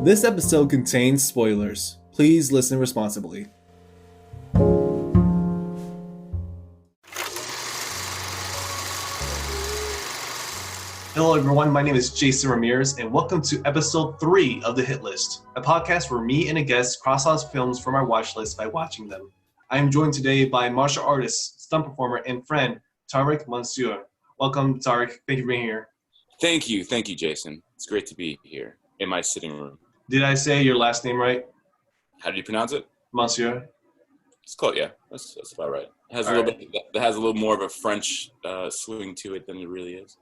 This episode contains spoilers. Please listen responsibly. Hello everyone, my name is Jason Ramirez and welcome to episode 3 of The Hit List, a podcast where me and a guest cross out films from our watch list by watching them. I am joined today by martial artist, stunt performer, and friend, Tariq Mansour. Welcome, Tariq. Thank you for being here. Thank you, Jason. It's great to be here in my sitting room. Did I say your last name right? How do you pronounce it? Mansour. It's called, yeah. That's about right. It has a little more of a French swing to it than it really is.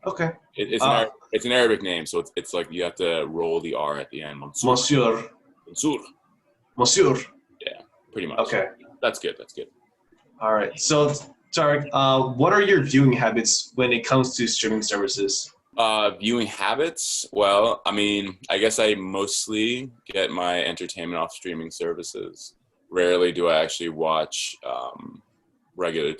Okay. It's an Arabic name, so it's like you have to roll the R at the end. Mansour. Mansour. Yeah, pretty much. Okay. That's good. All right. So, Tariq, what are your viewing habits when it comes to streaming services? Viewing habits? Well, I mean, I guess I mostly get my entertainment off streaming services. Rarely do I actually watch regular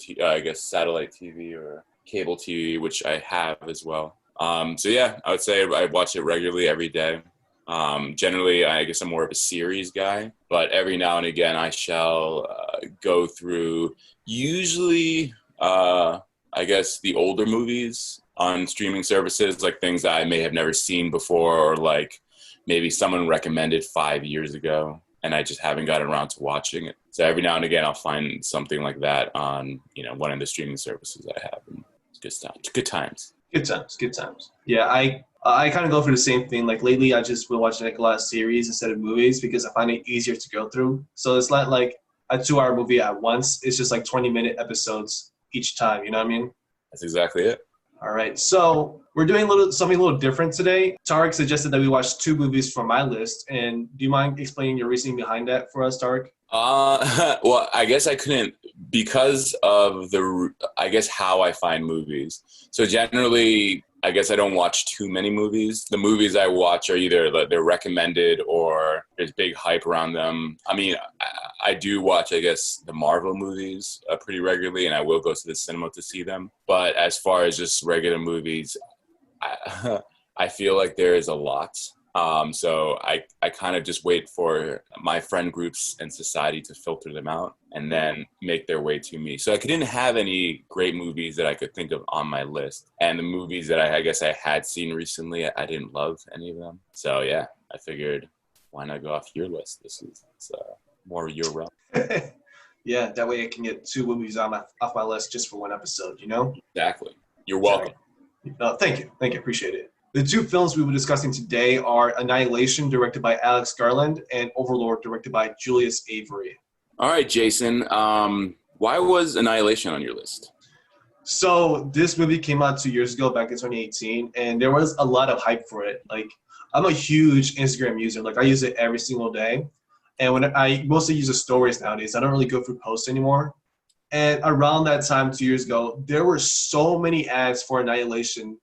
satellite TV or cable TV, which I have as well. So yeah, I would say I watch it regularly every day. Generally, I guess I'm more of a series guy, but every now and again I shall go through usually, I guess, the older movies on streaming services, like things that I may have never seen before, or like maybe someone recommended 5 years ago and I just haven't gotten around to watching it. So every now and again I'll find something like that on, one of the streaming services I have. And Good times. Yeah, I kind of go for the same thing. Like lately, I just been watching like a lot of series instead of movies because I find it easier to go through. So it's not like a 2-hour movie at once. It's just like 20-minute episodes each time. You know what I mean? That's exactly it. All right. So we're doing something a little different today. Tariq suggested that we watch 2 movies from my list. And do you mind explaining your reasoning behind that for us, Tariq? Well, I guess I couldn't because of how I find movies. So generally, I guess I don't watch too many movies. The movies I watch are either they're recommended or there's big hype around them. I mean, I do watch, I guess, the Marvel movies pretty regularly, and I will go to the cinema to see them. But as far as just regular movies, I feel like there is a lot. So I kind of just wait for my friend groups and society to filter them out and then make their way to me. So I didn't have any great movies that I could think of on my list. And the movies that I guess I had seen recently, I didn't love any of them. So yeah, I figured, why not go off your list? It's more your realm. Yeah, that way I can get 2 movies off my list just for one episode, Exactly. You're welcome. Thank you. Appreciate it. The 2 films we will be discussing today are Annihilation, directed by Alex Garland, and Overlord, directed by Julius Avery. All right, Jason. Why was Annihilation on your list? So this movie came out 2 years ago, back in 2018, and there was a lot of hype for it. Like, I'm a huge Instagram user. Like, I use it every single day. And when I mostly use the stories nowadays, I don't really go through posts anymore. And around that time, 2 years ago, there were so many ads for Annihilation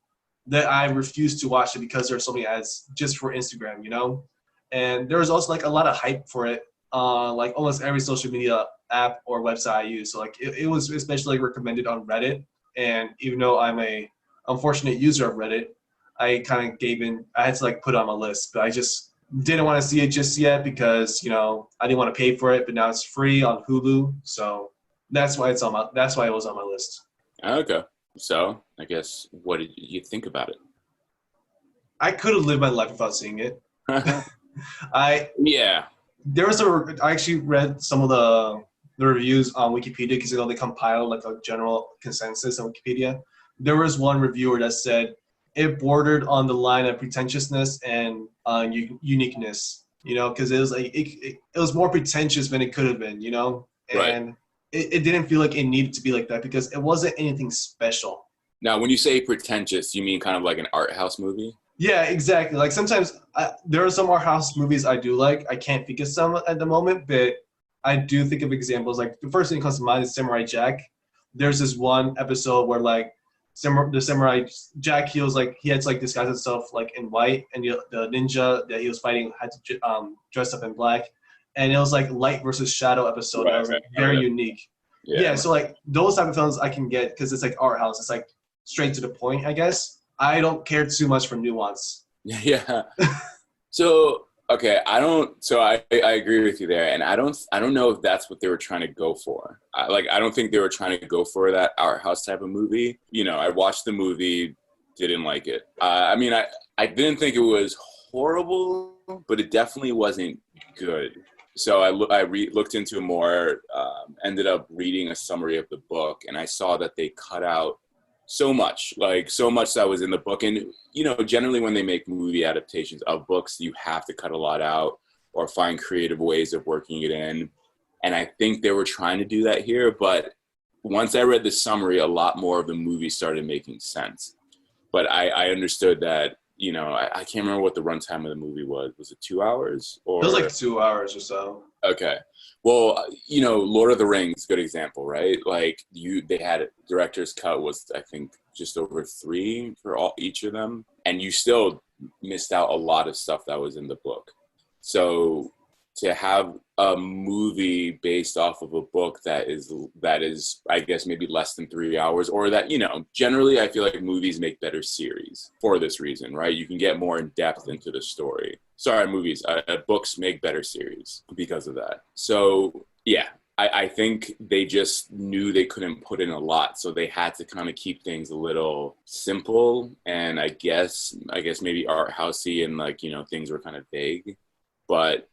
that I refused to watch it because there are so many ads just for Instagram, And there was also like a lot of hype for it, like almost every social media app or website I use. So like it was especially recommended on Reddit. And even though I'm a unfortunate user of Reddit, I kind of gave in. I had to like put it on my list, but I just didn't want to see it just yet because I didn't want to pay for it. But now it's free on Hulu, so that's why it was on my list. Okay. So, I guess, what did you think about it? I could have lived my life without seeing it. I actually read some of the reviews on Wikipedia because they compile like a general consensus on Wikipedia. There was one reviewer that said it bordered on the line of pretentiousness and uniqueness, because it was like it was more pretentious than it could have been, and right. It didn't feel like it needed to be like that because it wasn't anything special. Now, when you say pretentious, you mean kind of like an art house movie? Yeah, exactly. Like sometimes there are some art house movies I do like. I can't think of some at the moment, but I do think of examples. Like the first thing that comes to mind is Samurai Jack. There's this one episode where like the Samurai Jack, he had to like disguise himself like in white, and the ninja that he was fighting had to dress up in black. And it was like light versus shadow episode. Right, that was like very unique. Yeah, so like those type of films I can get because it's like art house. It's like straight to the point, I guess. I don't care too much for nuance. Yeah. So Okay, I agree with you there, and I don't know if that's what they were trying to go for. I don't think they were trying to go for that art house type of movie. You know, I watched the movie, didn't like it. I didn't think it was horrible, but it definitely wasn't good. So looked into it more, ended up reading a summary of the book, and I saw that they cut out so much that was in the book. And, you know, generally when they make movie adaptations of books, you have to cut a lot out or find creative ways of working it in. And I think they were trying to do that here. But once I read the summary, a lot more of the movie started making sense. But I understood that, you know, I can't remember what the runtime of the movie was. Was it 2 hours? It was like 2 hours or so. Okay. Well, you know, Lord of the Rings, good example, right? Like they had director's cut was, I think, just over 3 for each of them. And you still missed out a lot of stuff that was in the book. So to have a movie based off of a book that is, I guess, maybe less than 3 hours, or that, you know, generally I feel like movies make better series for this reason, right? You can get more in depth into the story. Sorry, books make better series because of that. So yeah, I think they just knew they couldn't put in a lot, so they had to kind of keep things a little simple, and I guess maybe art housey, and like, you know, things were kind of vague. But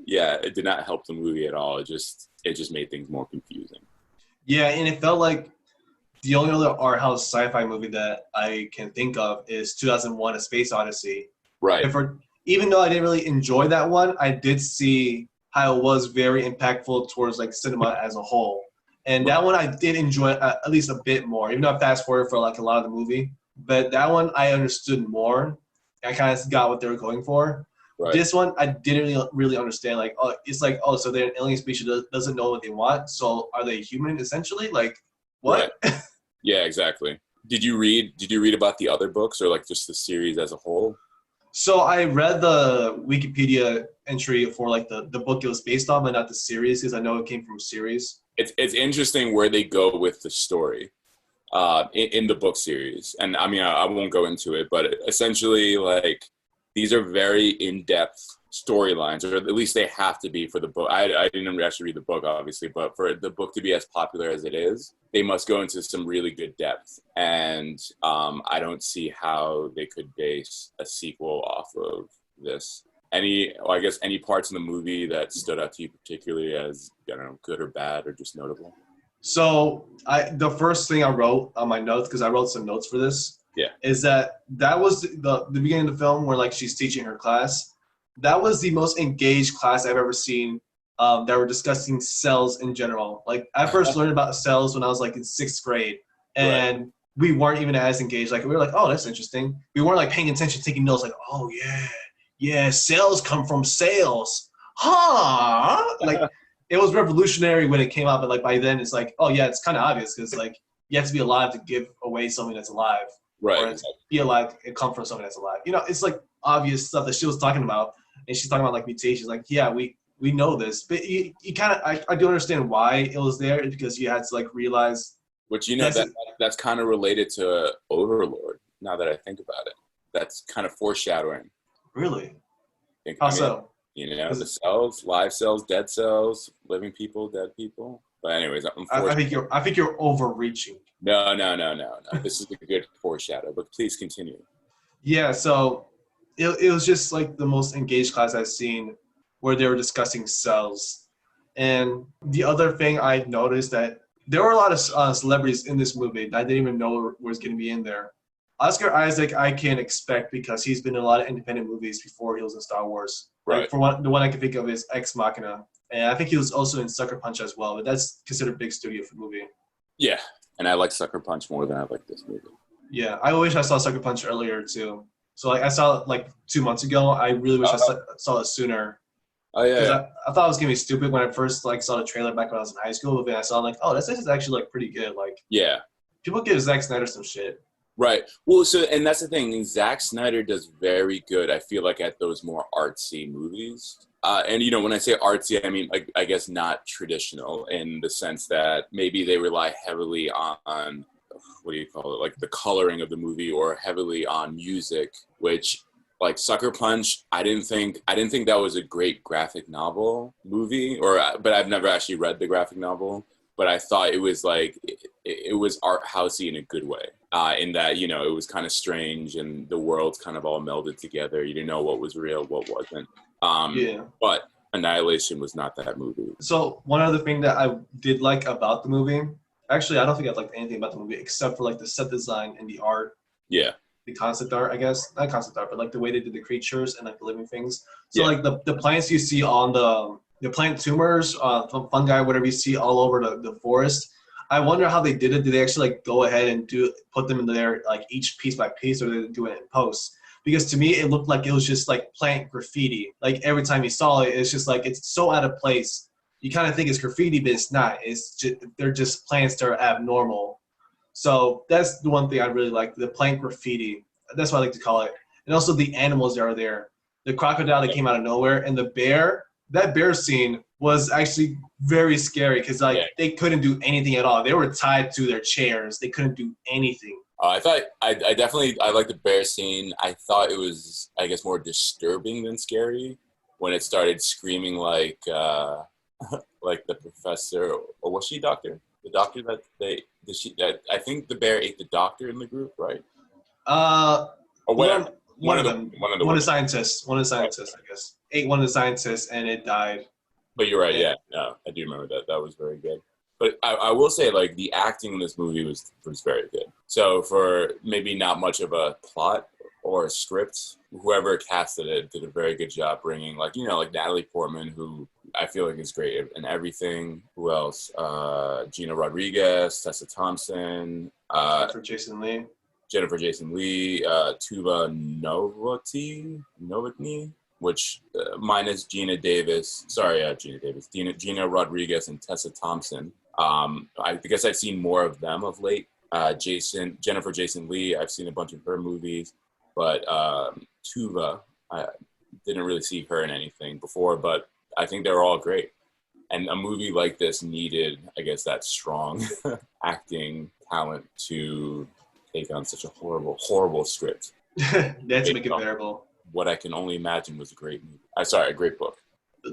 yeah, it did not help the movie at all. It just made things more confusing. Yeah, and it felt like the only other art house sci-fi movie that I can think of is 2001: A Space Odyssey. Right. Even though I didn't really enjoy that one, I did see how it was very impactful towards like cinema as a whole. And that one I did enjoy at least a bit more, even though I fast forward for like a lot of the movie. But that one I understood more. I kind of got what they were going for. Right. This one I didn't really understand. Like, oh, it's like, oh, so they're an alien species that doesn't know what they want. So are they human essentially? Like, what? Right. Yeah, exactly. Did you read about the other books, or like just the series as a whole? So I read the Wikipedia entry for like the book it was based on, but not the series, because I know it came from a series. It's interesting where they go with the story in the book series. And I mean, I won't go into it, but essentially, like, these are very in-depth storylines, or at least they have to be for the book. I didn't actually read the book, obviously, but for the book to be as popular as it is, they must go into some really good depth. And I don't see how they could base a sequel off of this. Any parts in the movie that stood out to you particularly as, I don't know, good or bad or just notable? So the first thing I wrote on my notes, because I wrote some notes for this, is that was the beginning of the film where like she's teaching her class. That was the most engaged class I've ever seen that were discussing cells in general. Like, I first learned about cells when I was like in 6th grade, and we weren't even as engaged. Like, we were like, oh, that's interesting. We weren't like paying attention, taking notes, like, oh yeah, cells come from sales. Huh? Like, it was revolutionary when it came out, but like by then it's like, oh yeah, it's kind of obvious, because like you have to be alive to give away something that's alive. Right. Or be alive and come from something that's alive. You know, it's like obvious stuff that she was talking about. And she's talking about like mutations. Like, yeah, we know this. But you kind of, I do understand why it was there, because you had to like realize. Which, you know, that's kind of related to Overlord, now that I think about it. That's kind of foreshadowing. Really? How so? You know, the cells, live cells, dead cells, living people, dead people. But anyways, I think you're overreaching. No. This is a good foreshadow, but please continue. Yeah, so it was just like the most engaged class I've seen, where they were discussing cells. And the other thing I noticed, that there were a lot of celebrities in this movie that I didn't even know was going to be in there. Oscar Isaac I can expect, because he's been in a lot of independent movies before he was in Star Wars. Right. Like, the one I can think of is Ex Machina. And I think he was also in Sucker Punch as well, but that's considered big studio for the movie. Yeah, and I like Sucker Punch more than I like this movie. Yeah, I wish I saw Sucker Punch earlier too. So like, I saw it like 2 months ago. I really wish I saw it sooner. Oh yeah. I thought it was gonna be stupid when I first like saw the trailer back when I was in high school, but then I saw like, oh, this is actually like pretty good. Like, yeah, people give Zack Snyder some shit. Right. Well, and that's the thing. Zack Snyder does very good, I feel like, at those more artsy movies. And, you know, when I say artsy, I mean, I guess not traditional, in the sense that maybe they rely heavily on, what do you call it, like the coloring of the movie, or heavily on music, which like Sucker Punch, I didn't think that was a great graphic novel movie, but I've never actually read the graphic novel. But I thought it was like it was art housey in a good way, in that it was kind of strange and the worlds kind of all melded together. You didn't know what was real, what wasn't. Yeah. But Annihilation was not that movie. So one other thing that I did like about the movie, actually, I don't think I liked anything about the movie except for like the set design and the art. Yeah. The concept art, I guess. Not concept art, but like the way they did the creatures and like the living things. So Yeah. like the plants you see on the plant tumors, fungi, whatever you see all over the forest. I wonder how they did it. Did they actually like go ahead and put them in there like each piece by piece, or did they do it in post? Because to me, it looked like it was just like plant graffiti. Like every time you saw it, it's just like it's so out of place. You kind of think it's graffiti, but it's not. It's just, they're just plants that are abnormal. So that's the one thing I really like, the plant graffiti. That's what I like to call it. And also the animals that are there. The crocodile that came out of nowhere and the bear. That bear scene was actually very scary because they couldn't do anything at all. They were tied to their chairs. They couldn't do anything. I thought I definitely like the bear scene. I thought it was, I guess, more disturbing than scary when it started screaming like like the professor, or was she doctor? The doctor that I think the bear ate the doctor in the group, right? Or whatever. One of them. One of the scientists. One of the scientists, Right. I guess. Ate one of the scientists and it died. But you're right, yeah. No, I do remember that. That was very good. But I will say, like, the acting in this movie was very good. So for maybe not much of a plot or a script, whoever casted it did a very good job bringing, like, like Natalie Portman, who I feel like is great in everything. Who else? Gina Rodriguez, Tessa Thompson. For Jason Lee. Jennifer Jason Lee, Tuva Novotny, which minus Gina Davis. Sorry, Gina Davis. Gina Rodriguez and Tessa Thompson. I guess I've seen more of them of late. Jennifer Jason Lee, I've seen a bunch of her movies, but Tuva, I didn't really see her in anything before, but I think they're all great. And a movie like this needed, I guess, that strong acting talent to take on such a horrible script. That's make it bearable. What I can only imagine was a great movie. A great book.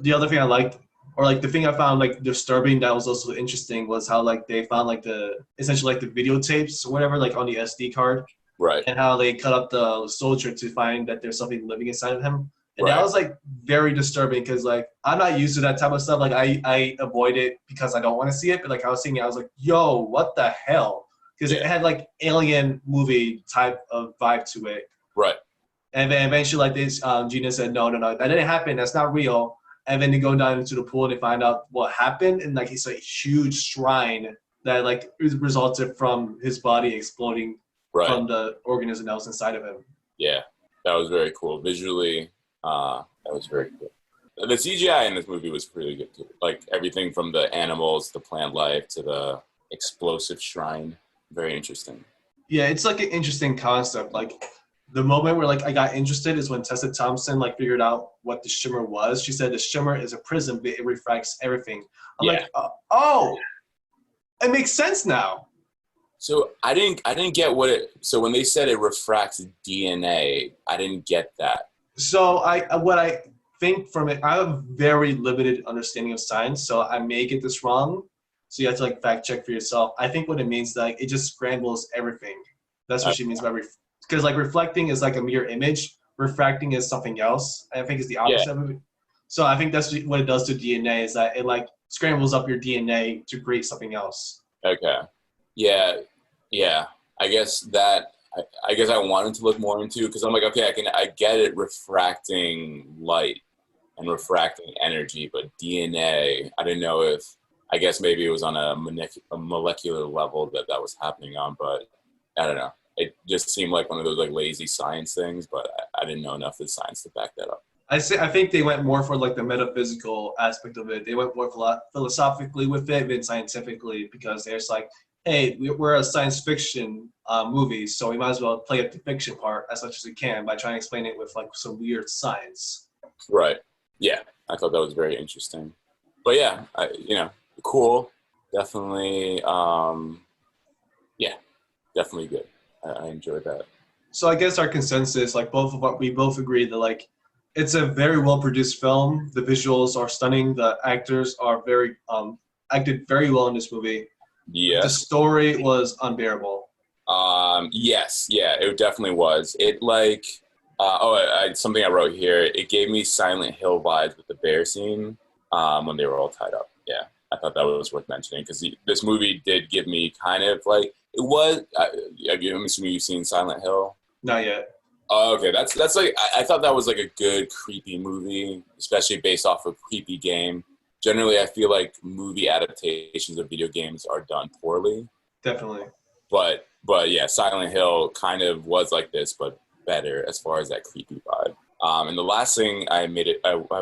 The other thing I liked, or like the thing I found like disturbing that was also interesting, was how like they found like essentially like the videotapes or whatever, like on the SD card. Right. And how they cut up the soldier to find that there's something living inside of him. And right. That was like very disturbing because like I'm not used to that type of stuff. Like I avoid it because I don't want to see it. But like I was seeing it, I was like, yo, what the hell? Because it had like alien movie type of vibe to it. Right. And then eventually like this, Gina said, no, that didn't happen. That's not real. And then they go down into the pool and they find out what happened. And like it's a huge shrine that like resulted from his body exploding from the organism that was inside of him. Yeah, that was very cool. Visually, that was very cool. The CGI in this movie was really good too. Like everything from the animals, the plant life, to the explosive shrine. Very interesting. Yeah, it's like an interesting concept. Like the moment where like I got interested is when Tessa Thompson like figured out what the shimmer was. She said the shimmer is a prism, but it refracts everything. I'm like, oh, it makes sense now. So I didn't get so when they said it refracts DNA, I didn't get that. So what I think from it, I have very limited understanding of science, so I may get this wrong. So you have to like fact check for yourself. I think what it means like it just scrambles everything. That's what she means by because like reflecting is like a mirror image. Refracting is something else. I think it's the opposite of it. So I think that's what it does to DNA is that it like scrambles up your DNA to create something else. Okay. Yeah. I guess I wanted to look more into, because I'm like, okay, I get it refracting light and refracting energy, but DNA, I didn't know if, I guess maybe it was on a molecular level that was happening on, but I don't know. It just seemed like one of those like lazy science things, but I didn't know enough of the science to back that up. I think they went more for like the metaphysical aspect of it. They went more philosophically with it than scientifically, because there's like, hey, we're a science fiction movie, so we might as well play up the fiction part as much as we can by trying to explain it with like some weird science. Right. Yeah, I thought that was very interesting. But yeah, cool. Definitely, definitely good. I enjoyed that. So I guess our consensus, like both of what we both agree that like it's a very well produced film. The visuals are stunning. The actors are very acted very well in this movie. The Yes. story was unbearable. Yes, yeah, it definitely was. It like, something I wrote here. It gave me Silent Hill vibes with the bear scene when they were all tied up. Yeah, I thought that was worth mentioning because this movie did give me kind of like it was. I'm assuming you've seen Silent Hill. Not yet. Oh, okay, that's like I thought that was like a good creepy movie, especially based off a creepy game. Generally, I feel like movie adaptations of video games are done poorly. Definitely. But yeah, Silent Hill kind of was like this, but better as far as that creepy vibe. And the last thing I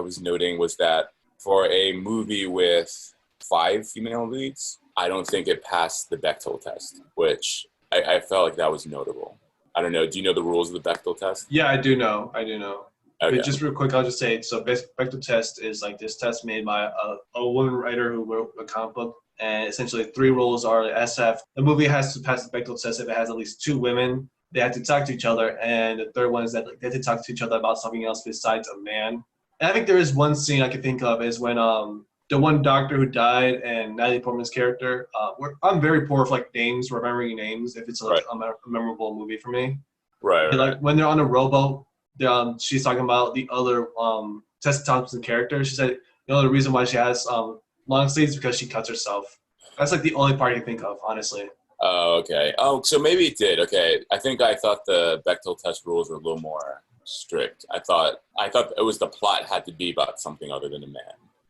was noting was that for a movie with 5 female leads, I don't think it passed the Bechdel test, which I felt like that was notable. I don't know. Do you know the rules of the Bechdel test? Yeah, I do know. I do know. Okay. But just real quick, I'll just say so. Bechdel test is like this test made by a woman writer who wrote a comic book, and essentially 3 rules are SF. The movie has to pass the Bechdel test if it has at least 2 women. They have to talk to each other, and the third one is that like, they have to talk to each other about something else besides a man. And I think there is one scene I can think of is when the one doctor who died and Natalie Portman's character. I'm very poor with like names, remembering names if it's like a memorable movie for me. Right. Like when they're on a rowboat, she's talking about the other Tessa Thompson character. She said, the reason why she has long sleeves is because she cuts herself. That's like the only part I can think of, honestly. Oh, okay. Oh, so maybe it did. Okay. I thought the Bechdel test rules were a little more strict. I thought it was the plot had to be about something other than a man.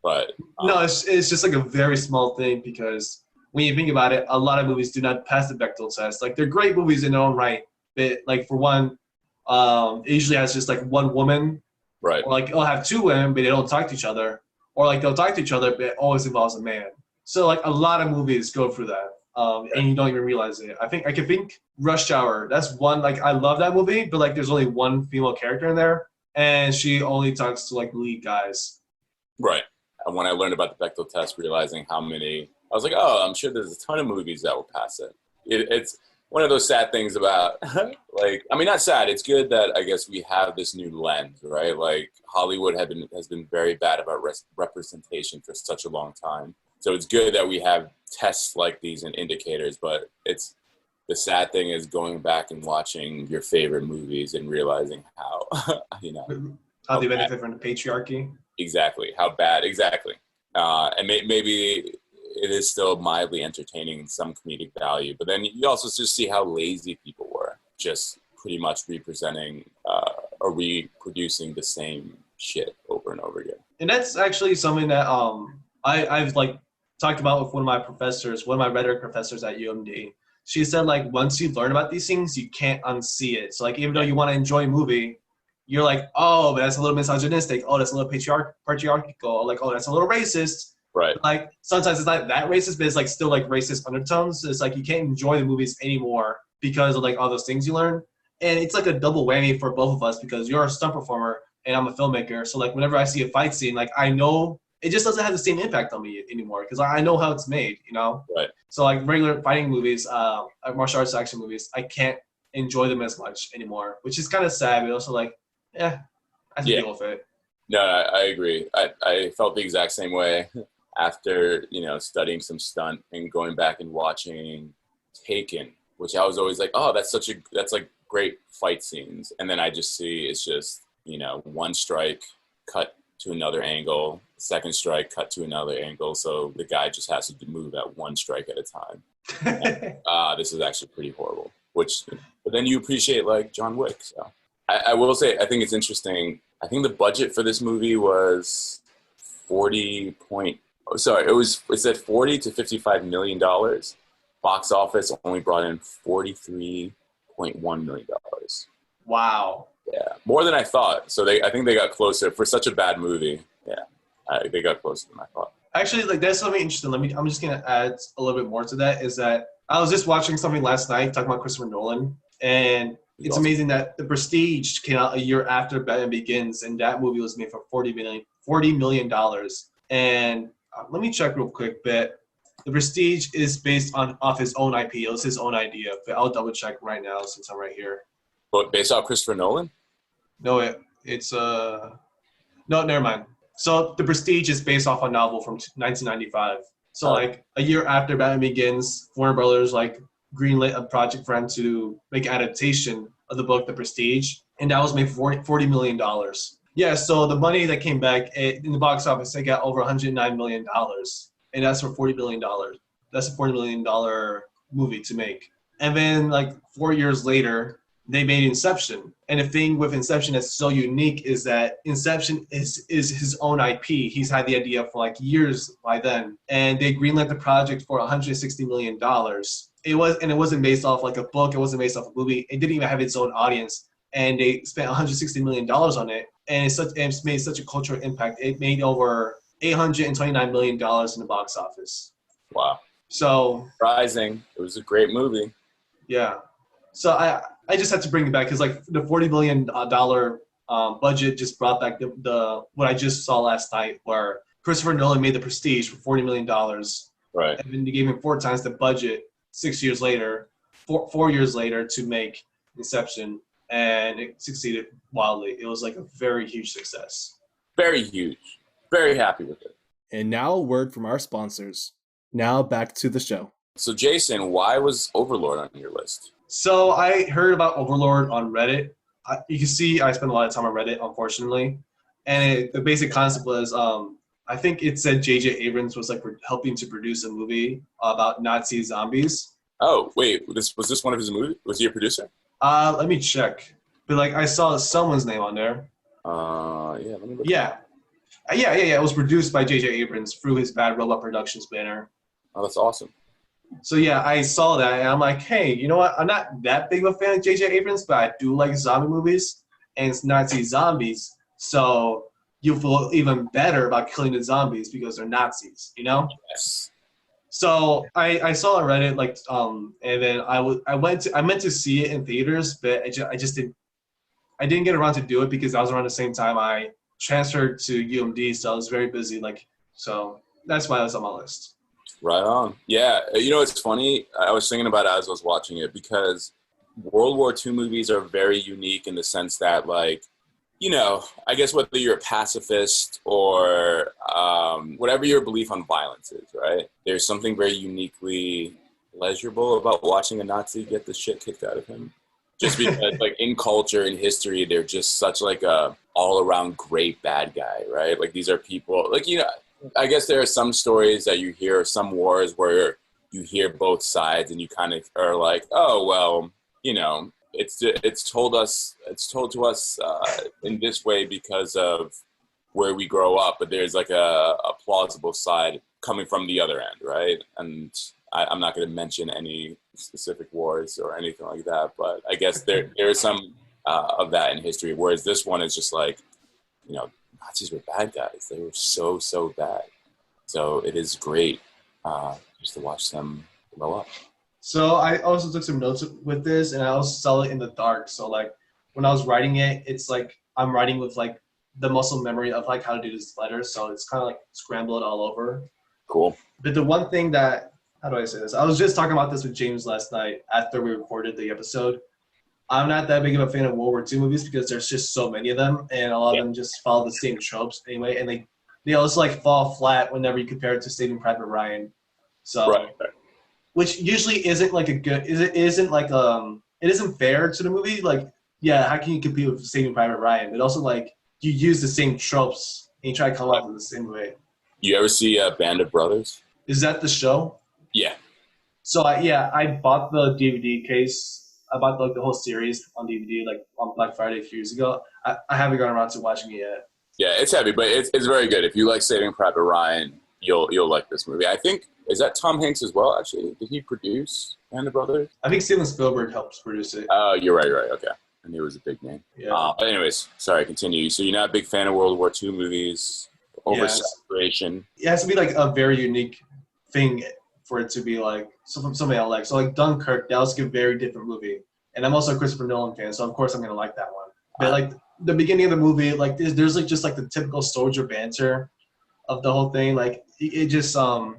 But no, it's just like a very small thing because when you think about it, a lot of movies do not pass the Bechdel test. Like they're great movies in their own right. But like for one, it usually has just like one woman. Right. Or like it'll have 2 women, but they don't talk to each other. Or like they'll talk to each other, but it always involves a man. So like a lot of movies go through that. And you don't even realize it. I can think Rush Hour. That's one, like I love that movie, but like there's only one female character in there, and she only talks to like lead guys. Right. And when I learned about the Bechdel test, realizing how many, I was like, oh, I'm sure there's a ton of movies that will pass it. It's one of those sad things about, like, I mean, not sad. It's good that I guess we have this new lens, right? Like Hollywood has been very bad about representation for such a long time. So it's good that we have tests like these and indicators, but it's the sad thing is going back and watching your favorite movies and realizing how, how they benefit from the patriarchy. Exactly. How bad. Exactly. And maybe it is still mildly entertaining in some comedic value, but then you also just see how lazy people were, just pretty much representing or reproducing the same shit over and over again. And that's actually something that I've like talked about with one of my rhetoric professors at UMD. She said like once you learn about these things, you can't unsee it. So like even though you want to enjoy a movie, you're like, oh, but that's a little misogynistic. Oh, that's a little patriarchal. Like, oh, that's a little racist. Right. Like sometimes it's not that racist, but it's like still like racist undertones. It's like you can't enjoy the movies anymore because of like all those things you learn. And it's like a double whammy for both of us because you're a stunt performer and I'm a filmmaker. So like whenever I see a fight scene, like I know it just doesn't have the same impact on me anymore because I know how it's made, Right. So like regular fighting movies, martial arts action movies, I can't enjoy them as much anymore, which is kind of sad, but also like, I have to deal with it. No, I agree. I felt the exact same way after, studying some stunt and going back and watching Taken, which I was always like, oh, that's like great fight scenes. And then I just see it's just, one strike, cut to another angle, second strike, cut to another angle. So the guy just has to move at one strike at a time. And, this is actually pretty horrible, but then you appreciate like John Wick. So I will say, I think it's interesting. I think the budget for this movie was it said $40 to $55 million. Box office only brought in $43.1 million. Wow. Yeah, more than I thought. So I think they got closer for such a bad movie. Yeah, they got closer than I thought. Actually, like that's something interesting. I'm just gonna add a little bit more to that. Is that I was just watching something last night talking about Christopher Nolan, and it's awesome. Amazing that The Prestige came out a year after Batman Begins, and that movie was made for $40 million. And let me check real quick, but The Prestige is based off his own IP. It was his own idea, but I'll double check right now since I'm right here. But based off Christopher Nolan? No, it's no, never mind. So The Prestige is based off a novel from 1995. So like a year after Batman Begins, Warner Brothers like greenlit a project for him to make an adaptation of the book The Prestige, and that was made for $40 million. Yeah, so the money that came back in the box office, they got over $109 million, and that's for $40 million. That's a $40 million movie to make. And then like 4 years later, they made Inception. And the thing with Inception that's so unique is that Inception is his own IP. He's had the idea for like years by then. And they greenlit the project for $160 million. It wasn't based off like a book, it wasn't based off a movie. It didn't even have its own audience. And they spent $160 million on it. And it's made such a cultural impact. It made over $829 million in the box office. Wow. So surprising. It was a great movie. Yeah. So I just had to bring it back because like the $40 million budget just brought back the what I just saw last night, where Christopher Nolan made The Prestige for $40 million. Right. And then they gave him 4 times the budget 6 years later, 4 years later, to make Inception, and it succeeded wildly. It was like a very huge success. Very huge. Very happy with it. And now a word from our sponsors. Now back to the show. So Jason, why was Overlord on your list? So I heard about Overlord on Reddit. You can see I spend a lot of time on Reddit, unfortunately. And the basic concept was, I think it said J.J. Abrams was like helping to produce a movie about Nazi zombies. Oh, wait, was this one of his movies? Was he a producer? Let me check. But like I saw someone's name on there. Yeah, let me look. Yeah. Yeah. It was produced by J.J. Abrams through his Bad Robot Productions banner. Oh, that's awesome. So yeah, I saw that and I'm like, hey, you know what? I'm not that big of a fan of J.J. Abrams, but I do like zombie movies, and it's Nazi zombies. So you feel even better about killing the zombies because they're Nazis, you know? Yes. So I saw on Reddit, like, and then I meant to see it in theaters, but I didn't get around to do it because I was around the same time I transferred to UMD, so I was very busy. So that's why it was on my list. Right on. Yeah. You know, it's funny. I was thinking about it as I was watching it because World War II movies are very unique in the sense that, like, you know, I guess whether you're a pacifist or whatever your belief on violence is, right? There's something very uniquely pleasurable about watching a Nazi get the shit kicked out of him. Just because, like, in culture, in history, they're just such, like, a all-around great bad guy, right? Like, these are people, like, you know, I guess there are some stories that you hear, some wars where you hear both sides and you kind of are like, oh, well, you know, it's told to us in this way because of where we grow up, but there's like a plausible side coming from the other end, right? And I'm not going to mention any specific wars or anything like that, but I guess there is some of that in history, whereas this one is just like, you know, Nazis were bad guys. They were so bad. So it is great just to watch them blow up. So I also took some notes with this, and I also saw it in the dark. So like when I was writing it, it's like I'm writing with like the muscle memory of like how to do this letter. So it's kind of like scrambled all over. Cool. But the one thing that, how do I say this? I was just talking about this with James last night after we recorded the episode. I'm not that big of a fan of World War II movies because there's just so many of them, and a lot of them just follow the same tropes anyway, and they also like fall flat whenever you compare it to Saving Private Ryan. So, right. Which usually isn't like it isn't fair to the movie. Like, yeah, how can you compete with Saving Private Ryan? But also like you use the same tropes and you try to come up with the same way. You ever see Band of Brothers? Is that the show? Yeah. So I bought the DVD case. I bought like the whole series on DVD like on Black Friday a few years ago. I haven't gotten around to watching it yet. Yeah, it's heavy, but it's very good. If you like Saving Private Ryan, you'll like this movie. I think, is that Tom Hanks as well, actually? Did he produce Band of Brothers? I think Steven Spielberg helps produce it. Oh, you're right. Okay. I knew it was a big name. Yeah. But anyways, sorry, continue. So you're not a big fan of World War II movies? Oversaturation? It has to be like a very unique thing for it to be like something I like. So like Dunkirk, that was like a very different movie. And I'm also a Christopher Nolan fan, so of course I'm gonna like that one. But like the beginning of the movie, like there's like just like the typical soldier banter of the whole thing. Like it just Are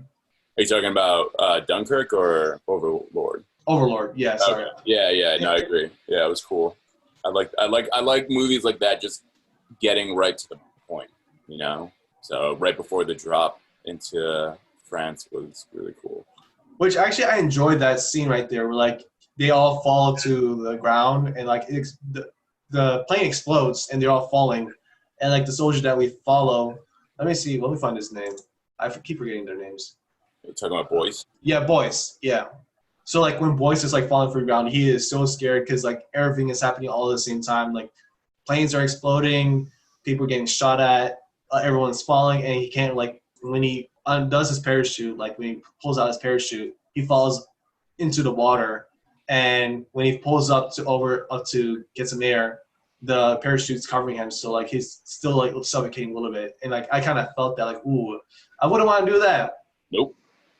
you talking about Dunkirk or Overlord? Overlord, yeah, sorry. Okay. Yeah, no, I agree. Yeah, it was cool. I like movies like that, just getting right to the point, you know. So right before the drop into France was really cool. Which actually I enjoyed that scene right there, where like they all fall to the ground and like the plane explodes and they're all falling, and like the soldier that we follow. Let me see. Let me find his name. Keep forgetting their names. You're talking about Boyce? Yeah, Boyce. Yeah. So like when Boyce is like falling through the ground, he is so scared because like everything is happening all at the same time. Like planes are exploding, people are getting shot at, everyone's falling, and he can't like when he undoes his parachute, like when he pulls out his parachute, he falls into the water, and when he pulls up to get some air, the parachute's covering him, so like he's still like suffocating a little bit, and like I kind of felt that like ooh, I wouldn't want to do that. Nope.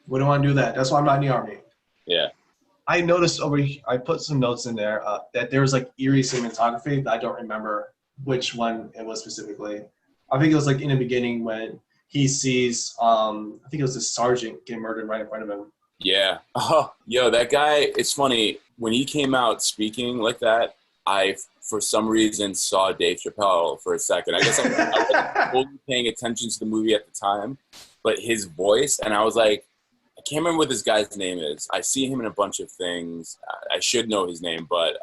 Wouldn't want to do that. That's why I'm not in the army. Yeah. I noticed I put some notes in there that there was like eerie cinematography, but I don't remember which one it was specifically. I think it was like in the beginning when he sees, I think it was the sergeant get murdered right in front of him. Yeah. Oh, yo, that guy, it's funny. When he came out speaking like that, I, for some reason, saw Dave Chappelle for a second. I guess I wasn't fully paying attention to the movie at the time, but his voice, and I was like, I can't remember what this guy's name is. I see him in a bunch of things. I should know his name, but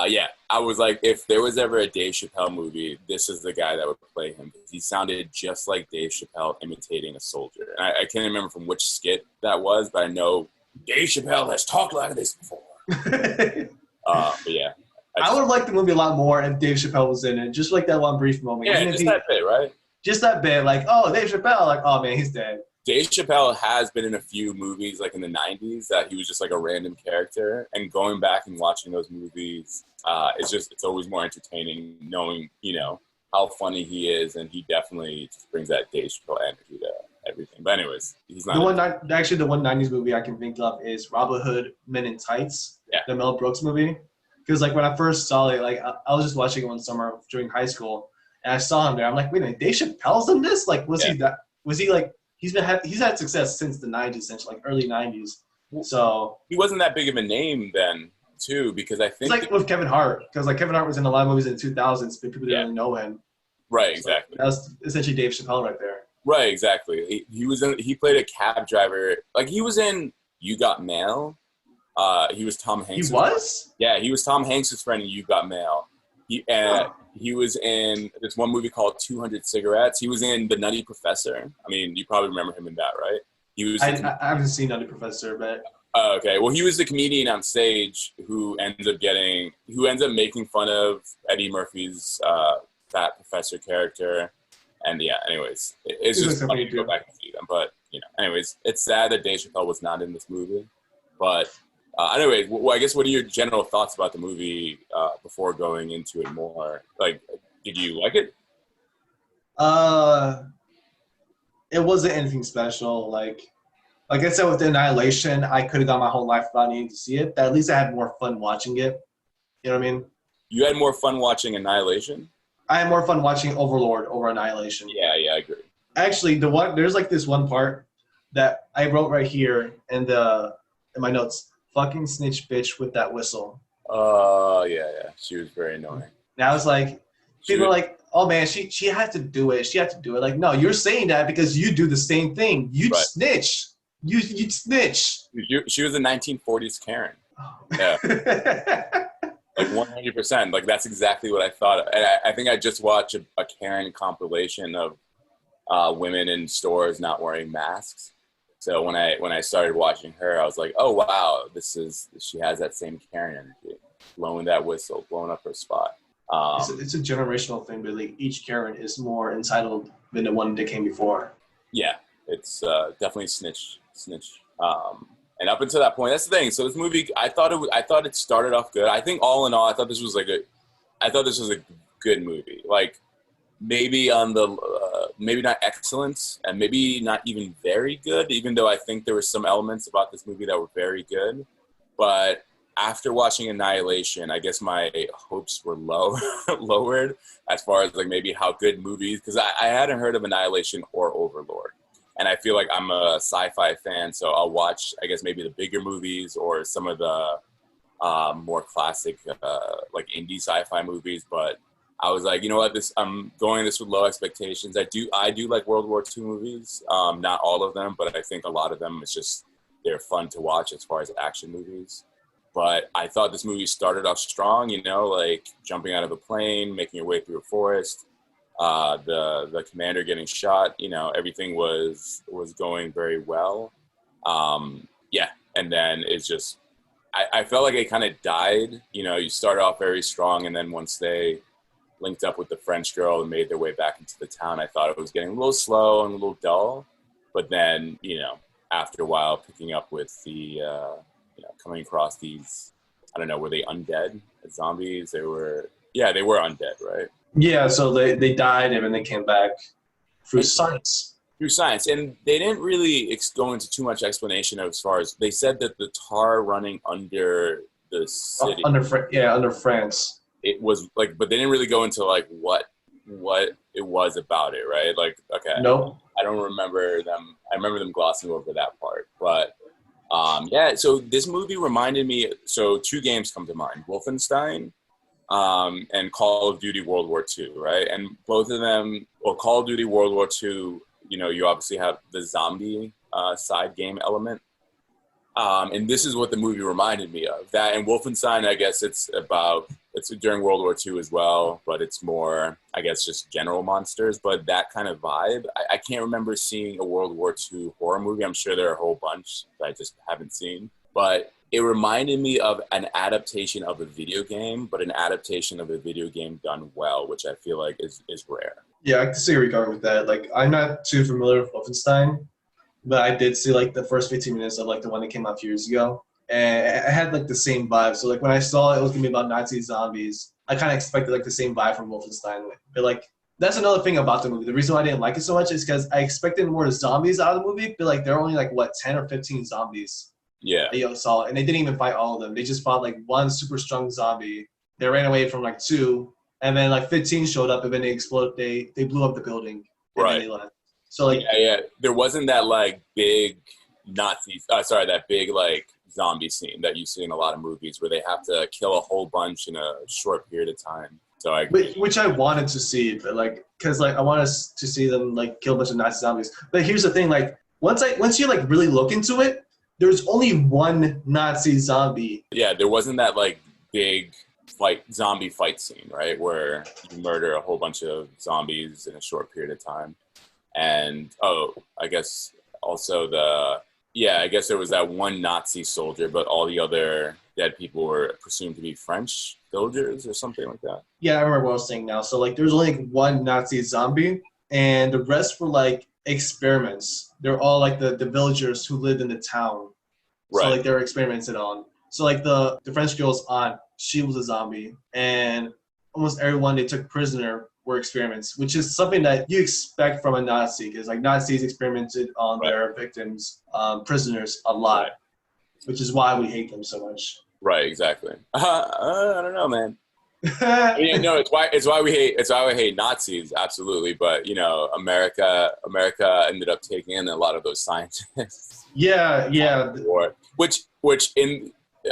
yeah, I was like, if there was ever a Dave Chappelle movie, this is the guy that would play him. He sounded just like Dave Chappelle imitating a soldier. And I can't remember from which skit that was, but I know Dave Chappelle has talked like this before. But yeah. I would have liked the movie a lot more if Dave Chappelle was in it, just like that one brief moment. Yeah, just that bit, right? Just that bit, like, oh, Dave Chappelle, like, oh man, he's dead. Dave Chappelle has been in a few movies, like in the 90s, that he was just like a random character. And going back and watching those movies, it's always more entertaining knowing, you know, how funny he is. And he definitely just brings that Dave Chappelle energy to everything. But anyways, he's not. The one 90s movie I can think of is Robin Hood Men in Tights, the Mel Brooks movie. Because like when I first saw it, like I was just watching it one summer during high school, and I saw him there. I'm like, wait a minute, Dave Chappelle's in this? Like, was he like? He's had success since the 90s, essentially, like early 90s. So he wasn't that big of a name then, too, because I think it's like with Kevin Hart, because like Kevin Hart was in a lot of movies in the 2000s, but people didn't really know him. Right, exactly. So that was essentially Dave Chappelle right there. Right, exactly. He played a cab driver. Like he was in You Got Mail. He was Tom Hanks. He was? Yeah, he was Tom Hanks' friend in You Got Mail. He was in this one movie called 200 Cigarettes. He was in The Nutty Professor. I mean, you probably remember him in that, right? He was. I haven't seen Nutty Professor, but. Okay, well, he was the comedian on stage who ends up making fun of Eddie Murphy's fat professor character, and yeah. Anyways, it's just funny to go back and see them. But you know, anyways, it's sad that Dave Chappelle was not in this movie, but. Anyway, well, I guess what are your general thoughts about the movie before going into it more? Like, did you like it? It wasn't anything special. Like I said with Annihilation, I could have gone my whole life without needing to see it. But at least I had more fun watching it. You know what I mean? You had more fun watching Annihilation? I had more fun watching Overlord over Annihilation. Yeah, I agree. Actually, there's like this one part that I wrote right here in my notes. Fucking snitch bitch with that whistle. Yeah. She was very annoying. And I was like, people are like, oh man, she had to do it. She had to do it. Like, no, you're saying that because you do the same thing. You snitch. You snitch. She was a 1940s Karen. Oh. Yeah. Like 100%. Like that's exactly what I thought. And I think I just watched a Karen compilation of women in stores not wearing masks. So when I started watching her, I was like, oh wow, she has that same Karen energy, blowing that whistle, blowing up her spot. It's a generational thing, but like each Karen is more entitled than the one that came before. Yeah, it's definitely snitch. And up until that point, that's the thing. So this movie, I thought it started off good. I think all in all, I thought this was a good movie. Like maybe on the maybe not excellent, and maybe not even very good, even though I think there were some elements about this movie that were very good. But after watching Annihilation, I guess my hopes were lowered as far as like maybe how good movies, because I hadn't heard of Annihilation or Overlord. And I feel like I'm a sci-fi fan, so I'll watch, I guess, maybe the bigger movies or some of the more classic, like indie sci-fi movies. But I was like, you know what, I'm going this with low expectations. I do like World War II movies. Not all of them, but I think a lot of them, they're fun to watch as far as action movies. But I thought this movie started off strong, like jumping out of a plane, making your way through a forest, the commander getting shot, everything was going very well. And then it's just, I felt like it kind of died. You start off very strong, and then once they linked up with the French girl and made their way back into the town, I thought it was getting a little slow and a little dull. But then, after a while, picking up with the, coming across these, I don't know, were they undead zombies? They were undead, right? Yeah, so they died and then they came back through science. Through science. And they didn't really go into too much explanation as far as, they said that the tar running under the city. Under France. It was like, but they didn't really go into like what it was about it, right? Like, okay. Nope. I don't remember them. I remember them glossing over that part. But so this movie reminded me, so two games come to mind, Wolfenstein and Call of Duty World War II, right? And both of them, well, Call of Duty World War II, you obviously have the zombie side game element. And this is what the movie reminded me of. That and Wolfenstein, I guess it's during World War II as well, but it's more, I guess, just general monsters. But that kind of vibe, I can't remember seeing a World War II horror movie. I'm sure there are a whole bunch that I just haven't seen. But it reminded me of an adaptation of a video game, but an adaptation of a video game done well, which I feel like is rare. Yeah, I can see where you're going with that. Like, I'm not too familiar with Wolfenstein, but I did see like the first 15 minutes of like the one that came out a few years ago, and it had like the same vibe. So like when I saw it was gonna be about Nazi zombies, I kind of expected like the same vibe from Wolfenstein. But like that's another thing about the movie. The reason why I didn't like it so much is because I expected more zombies out of the movie, but like there are only like 10 or 15 zombies. Yeah. That you saw, and they didn't even fight all of them. They just fought like one super strong zombie. They ran away from like two, and then like 15 showed up, and then they exploded. They blew up the building, and right. Then they left. So like yeah, there wasn't that like big that big like zombie scene that you see in a lot of movies where they have to kill a whole bunch in a short period of time. So which I wanted to see, but like because like I want us to see them like kill a bunch of Nazi zombies. But here's the thing, like once you like really look into it, there's only one Nazi zombie. Yeah, there wasn't that like big zombie fight scene, right, where you murder a whole bunch of zombies in a short period of time. And I guess also I guess there was that one Nazi soldier, but all the other dead people were presumed to be French villagers or something like that. Yeah, I remember what I was saying now. So like there's only like one Nazi zombie, and the rest were like experiments. They're all like the villagers who lived in the town. Right. So like they were experimented on. So like the French girl's aunt, she was a zombie, and almost everyone they took prisoner were experiments, which is something that you expect from a Nazi, because like Nazis experimented on their victims, prisoners a lot, which is why we hate them so much. Right, exactly. I don't know, man. I mean, no, it's why we hate Nazis, absolutely. But America ended up taking in a lot of those scientists. Yeah. Which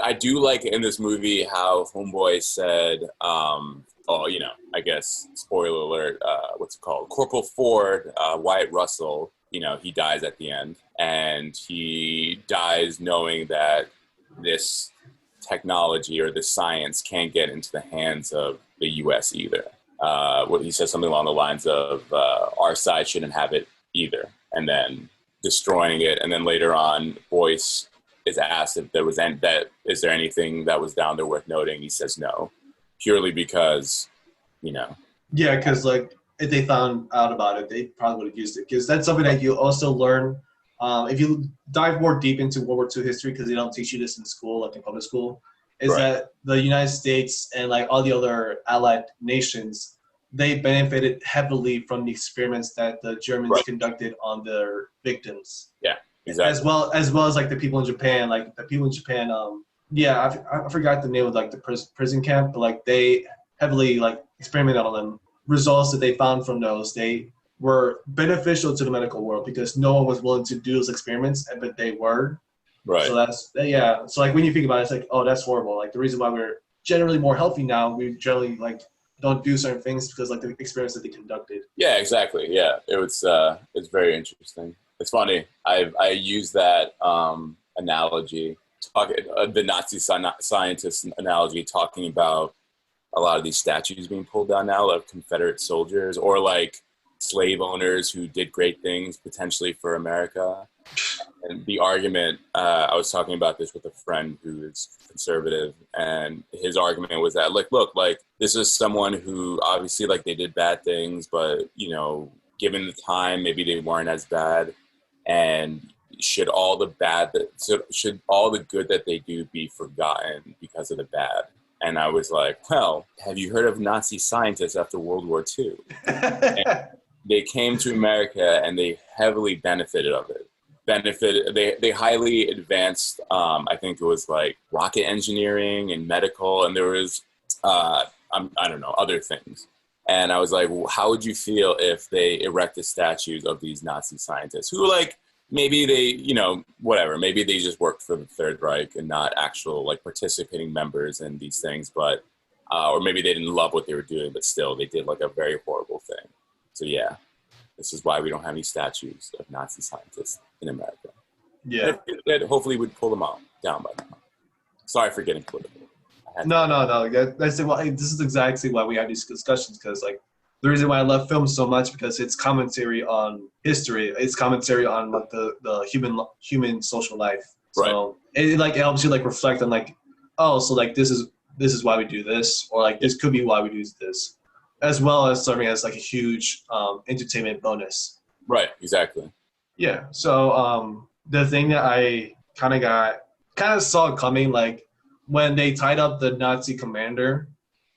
I do like in this movie how Homeboy said, I guess, spoiler alert, what's it called? Corporal Ford, Wyatt Russell, he dies at the end. And he dies knowing that this technology or this science can't get into the hands of the U.S. either. He says something along the lines of, our side shouldn't have it either. And then destroying it. And then later on, Boyce is asked if there was is there anything that was down there worth noting? He says no, purely because, Yeah, because like if they found out about it, they probably would have used it. Because that's something that you also learn if you dive more deep into World War II history, because they don't teach you this in school, like in public school, is that the United States and like all the other allied nations, they benefited heavily from the experiments that the Germans conducted on their victims. Yeah. Exactly. As well as like the people in Japan, I forgot the name of like the prison camp, but like they heavily like experimented on them. Results that they found from those, they were beneficial to the medical world because no one was willing to do those experiments, but they were. Right. So that's So like when you think about it, it's like, oh, that's horrible. Like the reason why we're generally more healthy now, we generally like don't do certain things because like the experiments that they conducted. Yeah, exactly. Yeah, it's very interesting. It's funny. I use that analogy, the Nazi scientist analogy, talking about a lot of these statues being pulled down now of Confederate soldiers or like slave owners who did great things potentially for America. And the argument, I was talking about this with a friend who is conservative, and his argument was that, like, look, like, this is someone who obviously, like, they did bad things, but, you know, given the time, maybe they weren't as bad. And should all the good that they do be forgotten because of the bad? And I was like, well, have you heard of Nazi scientists after World War II? And they came to America and they heavily benefited of it. They highly advanced, I think it was like rocket engineering and medical, and there was, I don't know, other things. And I was like, well, how would you feel if they erected statues of these Nazi scientists who, like, maybe they, you know, whatever, maybe they just worked for the Third Reich and not actual, like, participating members in these things, but, or maybe they didn't love what they were doing, but still they did, like, a very horrible thing. So, yeah, this is why we don't have any statues of Nazi scientists in America. Yeah. That hopefully would pull them down by now. Sorry for getting political. No. That's why this is exactly why we have these discussions, because like the reason why I love film so much, because it's commentary on history. It's commentary on like the human social life. So it like helps you like reflect on like, oh, so like this is why we do this, or like this could be why we do this, as well as serving as like a huge entertainment bonus. Right. Exactly. Yeah. So the thing that I kind of saw coming, like when they tied up the Nazi commander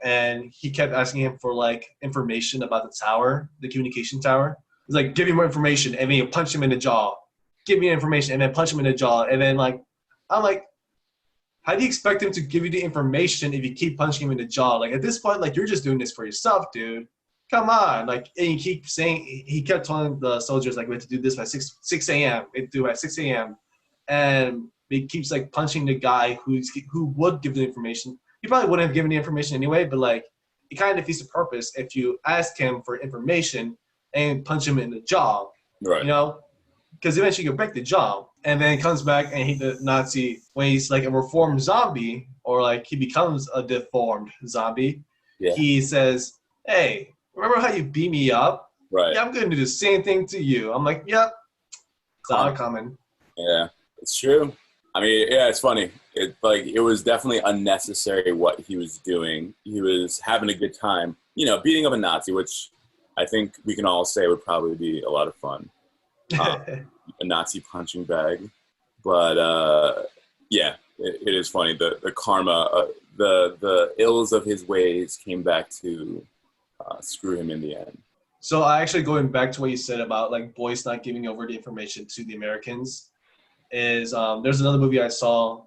and he kept asking him for like information about the tower, the communication tower. He's like, give me more information, and then you punch him in the jaw. Give me information, and then punch him in the jaw. And then like, I'm like, how do you expect him to give you the information if you keep punching him in the jaw? Like at this point, like you're just doing this for yourself, dude. Come on. Like, and he kept telling the soldiers like we have to do this by 6 a.m. We have to do it at 6 a.m. And he keeps like punching the guy who would give the information. He probably wouldn't have given the information anyway, but like it kind of defeats the purpose if you ask him for information and punch him in the jaw. Right. You know, because eventually you'll break the jaw, and then he comes back and the Nazi, when he's like a reformed zombie, or like he becomes a deformed zombie, he says, "Hey, remember how you beat me up? Right. Yeah, I'm going to do the same thing to you." I'm like, "Yep, it's all coming." Yeah, it's true. I mean, yeah, it's funny. It was definitely unnecessary what he was doing. He was having a good time, you know, beating up a Nazi, which I think we can all say would probably be a lot of fun. A Nazi punching bag. But, yeah, it is funny. The karma, the ills of his ways came back to screw him in the end. So I actually, going back to what you said about like boys not giving over the information to the Americans, is there's another movie I saw,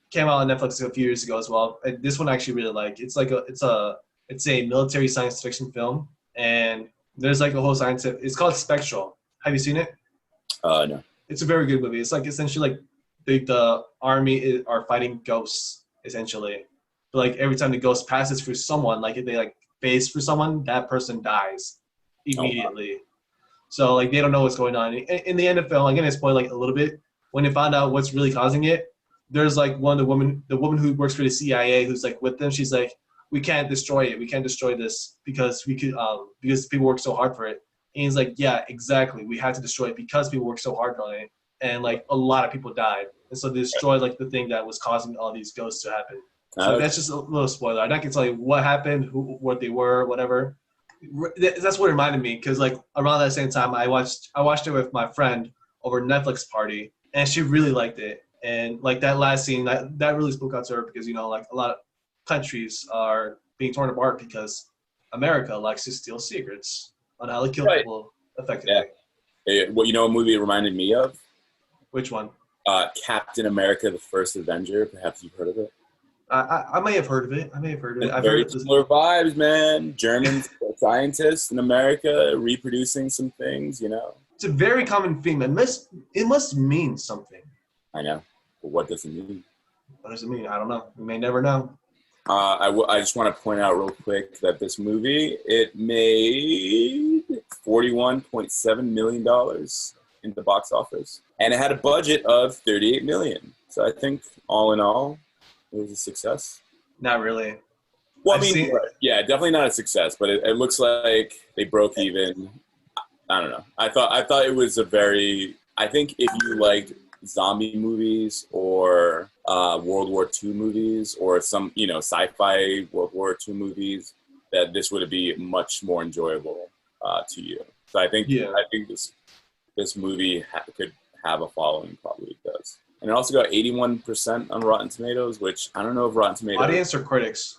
came out on Netflix a few years ago as well. And this one I actually really like. It's a military science fiction film, and there's like a whole it's called Spectral. Have you seen it? No. It's a very good movie. It's like essentially like the army are fighting ghosts essentially. But like every time the ghost passes through someone, like if they like phase through someone, that person dies immediately. Oh, wow. So like they don't know what's going on. In the end of the film, I'm gonna spoil like a little bit. When they find out what's really causing it, there's like the woman who works for the CIA who's like with them. She's like, we can't destroy it. We can't destroy this because because people work so hard for it. And he's like, yeah, exactly. We had to destroy it because people worked so hard on it. And like a lot of people died. And so they destroyed like the thing that was causing all these ghosts to happen. So that's just a little spoiler. I'm not gonna tell you what happened, what they were, whatever. That's what reminded me, because like around that same time I watched it with my friend over Netflix party, and she really liked it. And like that last scene, that really spoke out to her, because you know, like a lot of countries are being torn apart because America likes to steal secrets on how to kill people effectively. Yeah. What, you know what movie it reminded me of? Which one? Captain America: The First Avenger. Perhaps you've heard of it. I may have heard of it. I've very heard similar vibes, man. German scientists in America reproducing some things, you know. It's a very common theme. It must mean something. I know. But what does it mean? What does it mean? I don't know. We may never know. I just want to point out real quick that this movie, it made $41.7 million in the box office. And it had a budget of $38 million. So I think all in all, it was a success. Not really. Well, I mean, yeah, definitely not a success, but it looks like they broke even. I don't know. I thought it was I think if you liked zombie movies or World War II movies or some, sci-fi World War II movies, that this would be much more enjoyable to you. So I think this movie could have a following, probably does. And it also got 81% on Rotten Tomatoes, which I don't know if Rotten Tomatoes... Audience or critics?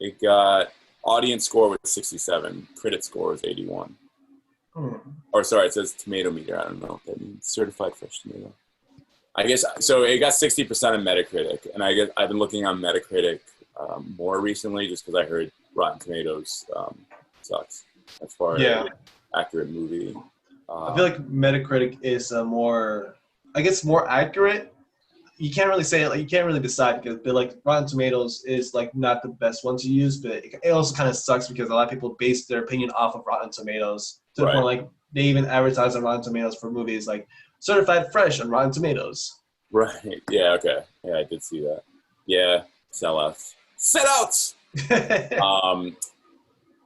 It got audience score was 67, critic score was 81. Or sorry, it says tomato meter. I don't know if that means certified fresh tomato. I guess so. It got 60% on Metacritic, and I guess I've been looking on Metacritic more recently just because I heard Rotten Tomatoes sucks as far as accurate movie. I feel like Metacritic is more accurate. You can't really say it, like you can't really decide because like Rotten Tomatoes is like not the best one to use, but it also kind of sucks because a lot of people base their opinion off of Rotten Tomatoes to the point like they even advertise on Rotten Tomatoes for movies like certified fresh on Rotten Tomatoes. Right. Yeah. Okay. Yeah, I did see that. Yeah. Sellouts.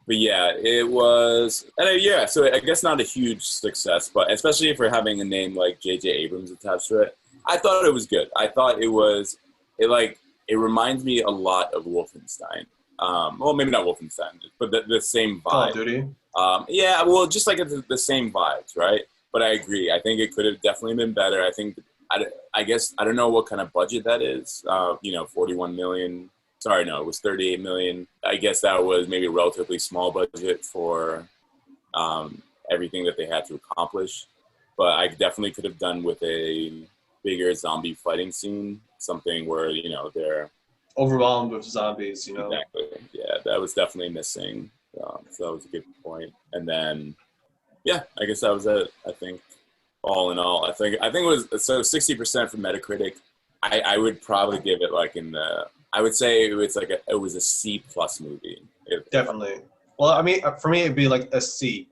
But yeah, it was, and so I guess not a huge success, but especially for having a name like J.J. Abrams attached to it, I thought it was good. I thought it reminds me a lot of Wolfenstein. Well, maybe not Wolfenstein, but the same vibe. Call of Duty? Yeah, well, just like the same vibes, right? But I agree. I think it could have definitely been better. I think, I guess, I don't know what kind of budget that is. 41 million. Sorry, no, it was 38 million. I guess that was maybe a relatively small budget for everything that they had to accomplish. But I definitely could have done with a bigger zombie fighting scene, something where, they're overwhelmed with zombies, Exactly. Yeah, that was definitely missing. So that was a good point. And then, yeah, I guess that was it. I think all in all, I think it was, so 60% for Metacritic. I would probably give it I would say it was a C+ movie. Definitely. Well, I mean, for me, it'd be like a C,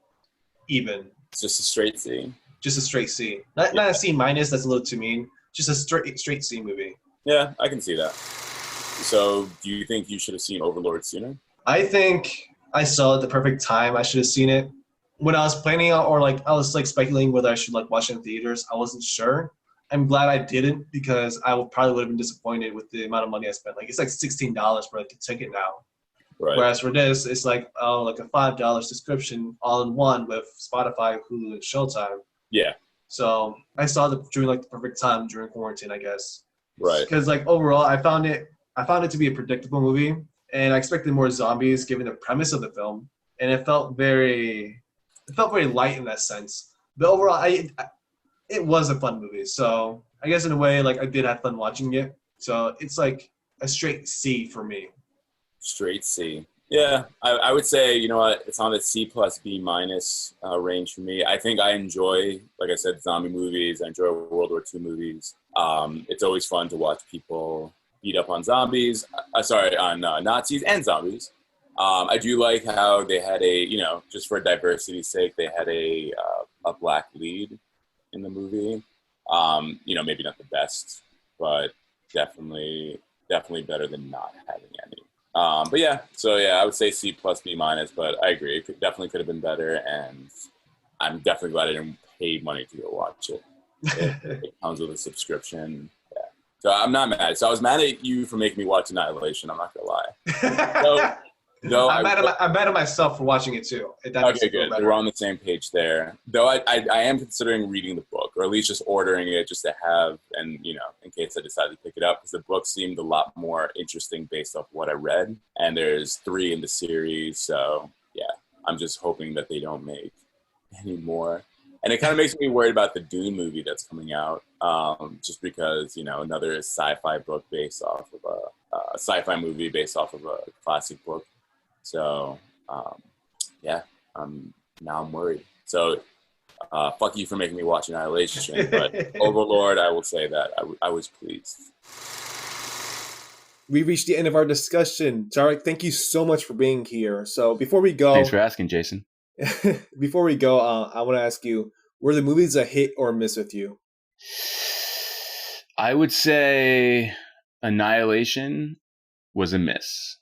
even. It's just a straight C. Just a straight C. Not a C-, that's a little too mean. Just a straight C movie. Yeah, I can see that. So, do you think you should have seen Overlord sooner? I think I saw it at the perfect time. I should have seen it. When I was planning out, or I was speculating whether I should watch it in theaters, I wasn't sure. I'm glad I didn't because I probably would have been disappointed with the amount of money I spent. It's like $16 for a ticket now. Right. Whereas for this, it's like a $5 subscription all in one with Spotify, Hulu, and Showtime. Yeah. So I saw it during the perfect time during quarantine, I guess. Right. Because overall, I found it to be a predictable movie, and I expected more zombies given the premise of the film, and it felt very light in that sense. But overall, it was a fun movie. So I guess in a way, I did have fun watching it. So it's like a straight C for me. Straight C. Yeah, I would say, it's on the C+ B- range for me. I think I enjoy, like I said, zombie movies. I enjoy World War II movies. It's always fun to watch people beat up on zombies. On Nazis and zombies. I do like how they had just for diversity's sake, they had a black lead in the movie. Maybe not the best, but definitely better than not having any. But yeah, I would say C+ B-, but I agree. It definitely could have been better, and I'm definitely glad I didn't pay money to go watch it. It comes with a subscription. Yeah. So I'm not mad. So I was mad at you for making me watch Annihilation. I'm not going to lie. I'm mad at myself for watching it too. Okay, good. We're on the same page there. Though I am considering reading the book, or at least just ordering it just to have, and in case I decide to pick it up, because the book seemed a lot more interesting based off what I read. And there's 3 in the series, so yeah, I'm just hoping that they don't make any more. And it kind of makes me worried about the Dune movie that's coming out, just because another sci-fi book based off of a sci-fi movie based off of a classic book. So, now I'm worried. So Fuck you for making me watch Annihilation, but Overlord, I will say that I was pleased. We reached the end of our discussion. Tariq, thank you so much for being here. So before we go... Thanks for asking, Jason. Before we go, I want to ask you, were the movies a hit or a miss with you? I would say Annihilation was a miss.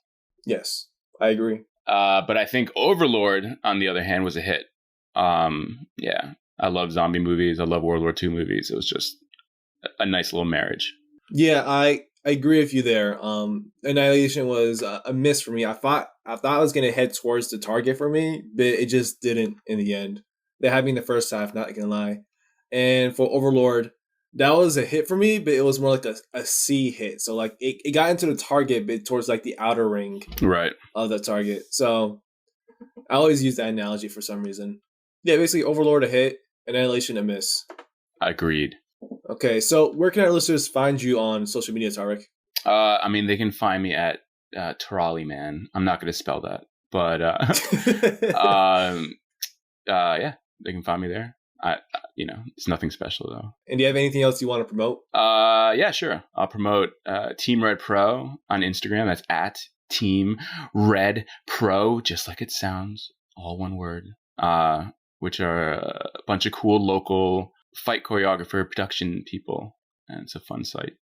Yes, I agree. But I think Overlord, on the other hand, was a hit. Yeah, I love zombie movies. I love World War II movies. It was just a nice little marriage. Yeah, I agree with you there. Annihilation was a miss for me. I thought I was going to head towards the target for me, but it just didn't in the end. They had me in the first half, not going to lie. And for Overlord, that was a hit for me, but it was more like a C hit. So like it got into the target, but towards like the outer ring of the target. So I always use that analogy for some reason. Yeah, basically Overlord a hit, Annihilation a miss. Agreed. Okay, so where can our listeners find you on social media, Tariq? I mean, they can find me at Trolley Man. I'm not going to spell that, but yeah, they can find me there. It's nothing special though. And do you have anything else you want to promote? Yeah, sure. I'll promote Team Red Pro on Instagram. That's at Team Red Pro, just like it sounds, all one word. Which are a bunch of cool local fight choreographer production people, and it's a fun site,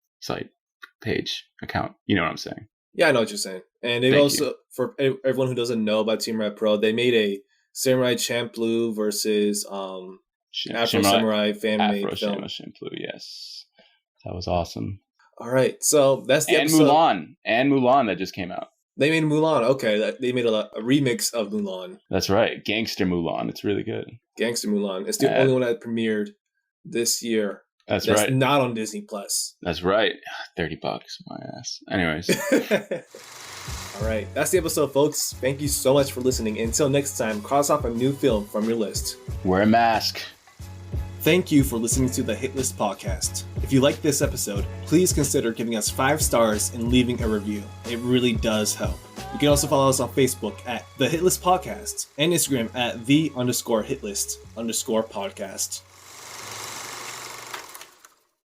page, account. You know what I'm saying? Yeah, I know what you're saying. And they also, for everyone who doesn't know about Team Red Pro, they made a Samurai Champloo versus Afro Samurai fan-made film. Champloo, yes, that was awesome. All right, so that's the episode. Mulan that just came out. They made Mulan. Okay, they made a remix of Mulan. That's right, Gangster Mulan. It's really good. Gangster Mulan. It's the only one that premiered this year. That's right. Not on Disney Plus. That's right. $30, my ass. Anyways. All right, that's the episode, folks. Thank you so much for listening. Until next time, cross off a new film from your list. Wear a mask. Thank you for listening to the Hit List Podcast. If you like this episode, please consider giving us 5 stars and leaving a review. It really does help. You can also follow us on Facebook at The Hit List Podcast and Instagram at _hitlist_podcast.